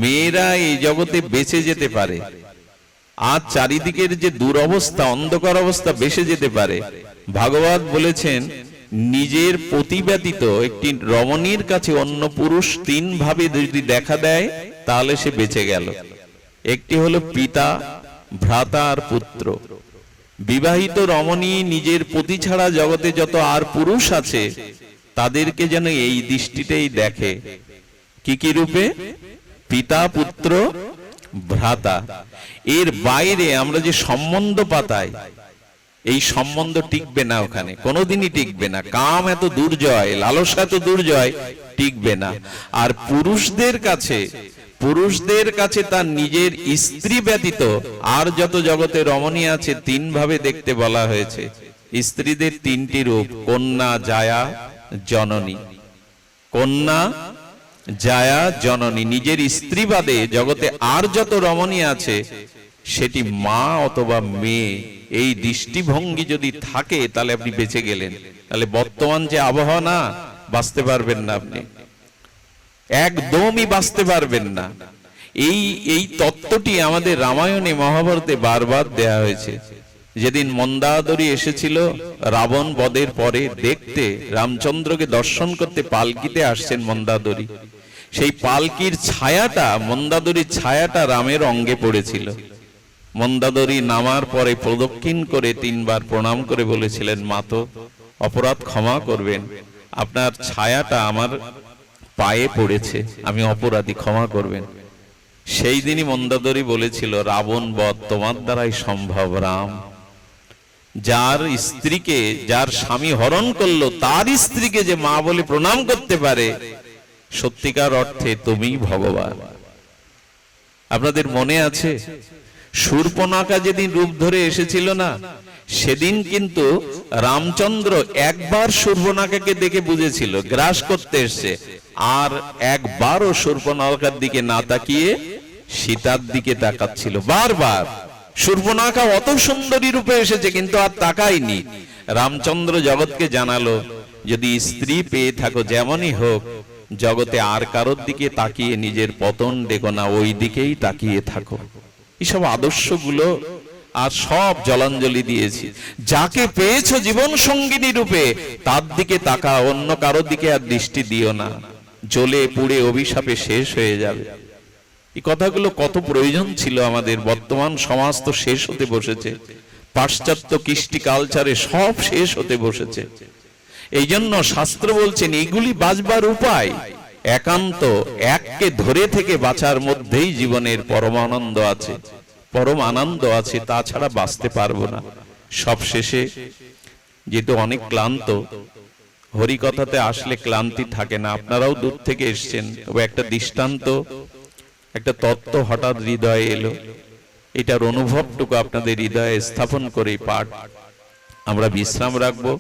মেয়েরা এই জগতে বেঁচে যেতে পারে, আর চারিদিকের যে দুরবস্থা, অন্ধকার অবস্থা বেঁচে যেতে পারে। ভাগবত বলেছেন, নিজের পতি ব্যতীত একটি রমণীর কাছে অন্য পুরুষ তিন ভাবে যদি দেখা দেয় তাহলে সে বেঁচে গেল। একটি হলো পিতা, ভ্রাতা আর পুত্র। বিবাহিত রমণী নিজের পতি ছাড়া জগতে যত আর পুরুষ আছে তাদেরকে যেন এই দৃষ্টিতেই দেখে। কি কি রূপে? পিতা, পুত্র, ভ্রাতা। এর বাইরে আমরা যে সম্বন্ধ পাতাই, এই সম্বন্ধ টিকবে না, ওখানে কোনোদিনই টিকবে না। কাম এত দুর্জয়, লালসা এত দুর্জয়, টিকবে না। আর পুরুষদের কাছে তার নিজের স্ত্রী ব্যতীত আর যত জগতে রমণী আছে তিন ভাবে দেখতে বলা হয়েছে। স্ত্রীদের তিনটি রূপ: কন্যা, জায়া, জননী। কন্যা, জায়া, জননী। নিজের স্ত্রী বাদে জগতে আর যত রমণী আছে সেটি মা অথবা মেয়ে। এই দৃষ্টিভঙ্গি যদি থাকে তাহলে আপনি বেঁচে গেলেন। তাহলে বর্তমান যে আবহাওয়া, না, বাঁচতে পারবেন না, আপনি একদমই বাঁচতে পারবেন না। এই তত্ত্বটি আমাদের রামায়ণে, মহাভারতে বারবার দেয়া হয়েছে। যেদিন মন্দাদরী এসেছিল রাবণ বধের পরে দেখতে, রামচন্দ্রকে দর্শন করতে পালকিতে আসছেন মন্দাদরী, সেই পালকির ছায়াটা, মন্দাদরীর ছায়াটা রামের অঙ্গে পড়েছিল। মন্দাদরী নামার পরে প্রদক্ষিণ করে তিনবার প্রণাম করে বলেছিলেন, মাতো, অপরাধ ক্ষমা করবেন, আপনার ছায়াটা আমার পায়ে পড়েছে, আমি অপরাধী, ক্ষমা করবেন। সেই দিনই মন্দাদরী বলেছিল, রাবণ বধ তোমার দ্বারাই সম্ভব রাম। যার স্ত্রীকে, যার স্বামী হরণ করলো, তার স্ত্রীকে যে মা বলে প্রণাম করতে পারে, সত্যিকার অর্থে তুমিই ভগবান। আপনাদের মনে আছে শূর্পণখা যেদিন রূপ ধরে এসেছিল না, সেদিন কিন্তু রামচন্দ্র একবার শূর্পণখাকে দেখে বুঝেছিল গ্রাস করতে এসছে, আর একবারও শূর্পণখার দিকে না তাকিয়ে সীতার দিকে তাকাচ্ছিল বারবার। শূর্পণখা অত সুন্দরী রূপে এসেছে কিন্তু আর তাকায়নি। রামচন্দ্র জগৎকে জানালো, যদি স্ত্রী পেয়ে থাকো যেমনই হোক, জগতে আর কারোর দিকে তাকিয়ে নিজের পতন দেখো না, ওই দিকেই তাকিয়ে থাকো। এইসব আদর্শগুলো আর সব জলাঞ্জলি দিয়েছি। যাকে পেয়েছো জীবন সঙ্গিনী রূপে তার দিকে তাকা, অন্য কারোর দিকে আর দৃষ্টি দিও না, জ্বলে পুড়ে অভিশাপে শেষ হয়ে যাবে। এই কথাগুলো কত প্রয়োজন ছিল আমাদের। বর্তমান সমাজ তো শেষ হতে বসেছে, পাশ্চাত্য কৃষ্টি কালচারে সব শেষ হতে বসেছে। এই জন্য শাস্ত্র বলছেন, এগুলি বাঁচবার উপায় একান্ত এককে ধরে থেকে বাঁচার মধ্যেই জীবনের পরম আনন্দ আছে, পরম আনন্দ আছে, তাছাড়া বাঁচতে পারবো না। সব শেষে, যেহেতু অনেক ক্লান্ত, হরিকথাতে আসলে ক্লান্তি থাকে না। আপনারাও দূর থেকে এসছেন, তবে একটা দৃষ্টান্ত, একটা তত্ত্ব হঠাৎ হৃদয়ে এলো, এটার অনুভবটুকু আপনাদের হৃদয়ে স্থাপন করে পাঠ আমরা বিশ্রাম রাখবো।